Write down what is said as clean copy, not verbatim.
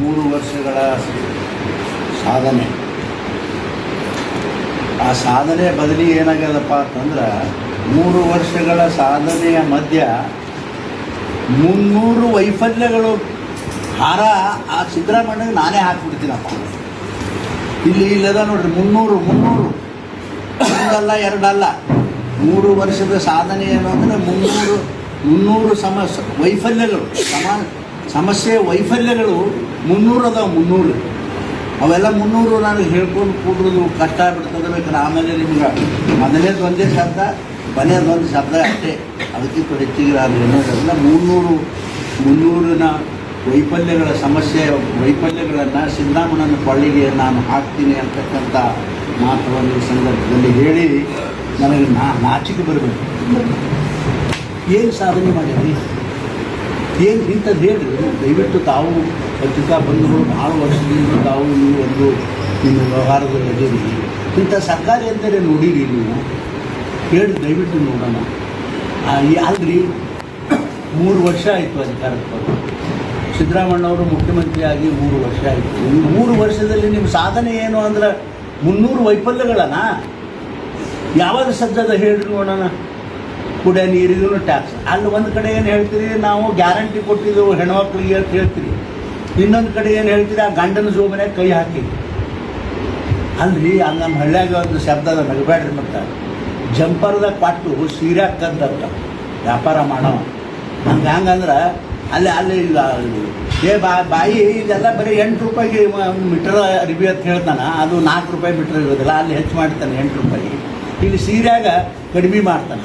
3 ವರ್ಷಗಳ ಸಾಧನೆ. ಆ ಸಾಧನೆ ಬದಲಿ ಏನಾಗ್ಯದಪ್ಪ ಅಂತಂದ್ರೆ 3 ವರ್ಷಗಳ ಸಾಧನೆಯ ಮಧ್ಯ 300 ವೈಫಲ್ಯಗಳು ಹಾರ ಆ ಸಿದ್ದರಾಮಯ್ಯನಿಗೆ ನಾನೇ ಹಾಕ್ಬಿಡ್ತೀನಪ್ಪ. ಇಲ್ಲದ ನೋಡ್ರಿ 300 ಒಂದಲ್ಲ ಎರಡಲ್ಲ 3 ವರ್ಷದ ಸಾಧನೆ ಏನು ಅಂದರೆ 300 ವೈಫಲ್ಯಗಳು ಸಮಸ್ಯೆ ವೈಫಲ್ಯಗಳು 300 ಅದಾವೆ. 300 ಅವೆಲ್ಲ 300 ನನಗೆ ಹೇಳ್ಕೊಂಡು ಕೂಡ್ರದು ಕಷ್ಟ ಆಗ್ಬಿಡ್ತದೆ. ಬೇಕಾದ್ರೆ ಆಮೇಲೆ ನಿಮ್ಗೆ ಮೊದಲನೇದು ಒಂದೇ ಶಬ್ದ, ಕೊನೆಯದೊಂದು ಶಬ್ದ ಅಷ್ಟೇ, ಅದಕ್ಕಿಂತ ಹೆಚ್ಚಿಗೆ ಅದು ಏನೋದಲ್ಲ. 300ನ ವೈಫಲ್ಯಗಳ ವೈಫಲ್ಯಗಳನ್ನು ಸಿದ್ದರಾಮಯ್ಯನ ಕೊಳ್ಳಿಗೆ ನಾನು ಹಾಕ್ತೀನಿ ಅಂತಕ್ಕಂಥ ಮಾತುವನ್ನು ಈ ಸಂದರ್ಭದಲ್ಲಿ ಹೇಳಿ ನನಗೆ ನಾಚಿಕೆ ಬರಬೇಕು. ಏನು ಸಾಧನೆ ಮಾಡಿದ್ರಿ, ಏನು ಇಂಥದ್ದು ಹೇಳಿ ದಯವಿಟ್ಟು ತಾವು ಪತ್ರಿಕಾ ಬಂಧುಗಳು ಭಾಳ ವರ್ಷದಿಂದ ತಾವು ನೀವು ಒಂದು ನಿಮ್ಮ ವ್ಯವಹಾರದಲ್ಲಿ ಅದೀರಿ. ಇಂಥ ಸರ್ಕಾರಿ ಅಂದರೆ ನೋಡಿರಿ ನೀವು, ಹೇಳಿ ದಯವಿಟ್ಟು ನೋಡೋಣ. ಅಲ್ರಿ 3 ವರ್ಷ ಆಯಿತು ಅಧಿಕಾರಕ್ಕೆ. ಸಿದ್ದರಾಮಯ್ಯನವರು ಮುಖ್ಯಮಂತ್ರಿಯಾಗಿ 3 ವರ್ಷ ಆಯಿತು. ಈ 3 ವರ್ಷದಲ್ಲಿ ನಿಮ್ಮ ಸಾಧನೆ ಏನು ಅಂದ್ರೆ 300 ವೈಫಲ್ಯಗಳನ್ನ ಯಾವಾಗ ಸಜ್ಜದ ಹೇಳಿ ನೋಡೋಣ. ಕುಡಿಯೋ ನೀರಿಗೂ ಟ್ಯಾಕ್ಸ್, ಅಲ್ಲಿ ಒಂದು ಕಡೆ ಏನು ಹೇಳ್ತೀರಿ, ನಾವು ಗ್ಯಾರಂಟಿ ಕೊಟ್ಟಿದ್ದೆವು ಹೆಣ್ಮಕ್ಳಿಗೆ ಅಂತ ಹೇಳ್ತೀರಿ. ಇನ್ನೊಂದು ಕಡೆ ಏನು ಹೇಳ್ತೀರಿ, ಆ ಗಂಡನ ಜೋಬನ್ಯಾಗ ಕೈ ಹಾಕಿ. ಅಲ್ರಿ ಅಲ್ಲಿ ನಮ್ಮ ಹಳ್ಳಿಯಾಗ ಒಂದು ಶಬ್ದದ ನಗಬೇಡ್ರಿ. ಮತ್ತು ಜಂಪರ್ದಾಗ ಕೊಟ್ಟು ಸೀರ್ಯಾಗ ಕದ್ದಂತ ವ್ಯಾಪಾರ ಮಾಡೋ ಹಂಗಂದ್ರೆ ಅಲ್ಲಿ ಬಾಯಿ ಇದೆಲ್ಲ ಬರೀ 8 ರೂಪಾಯಿಗೆ ಮೀಟರ್ ಅರಿವಿ ಅಂತ ಹೇಳ್ತಾನೆ. ಅದು 4 ರೂಪಾಯಿ ಮೀಟರ್ ಇರೋದಿಲ್ಲ, ಅಲ್ಲಿ ಹೆಚ್ಚು ಮಾಡ್ತಾನೆ 8 ರೂಪಾಯಿ. ಇಲ್ಲಿ ಸೀರ್ಯಾಗ ಕಡಿಮೆ ಮಾಡ್ತಾನೆ.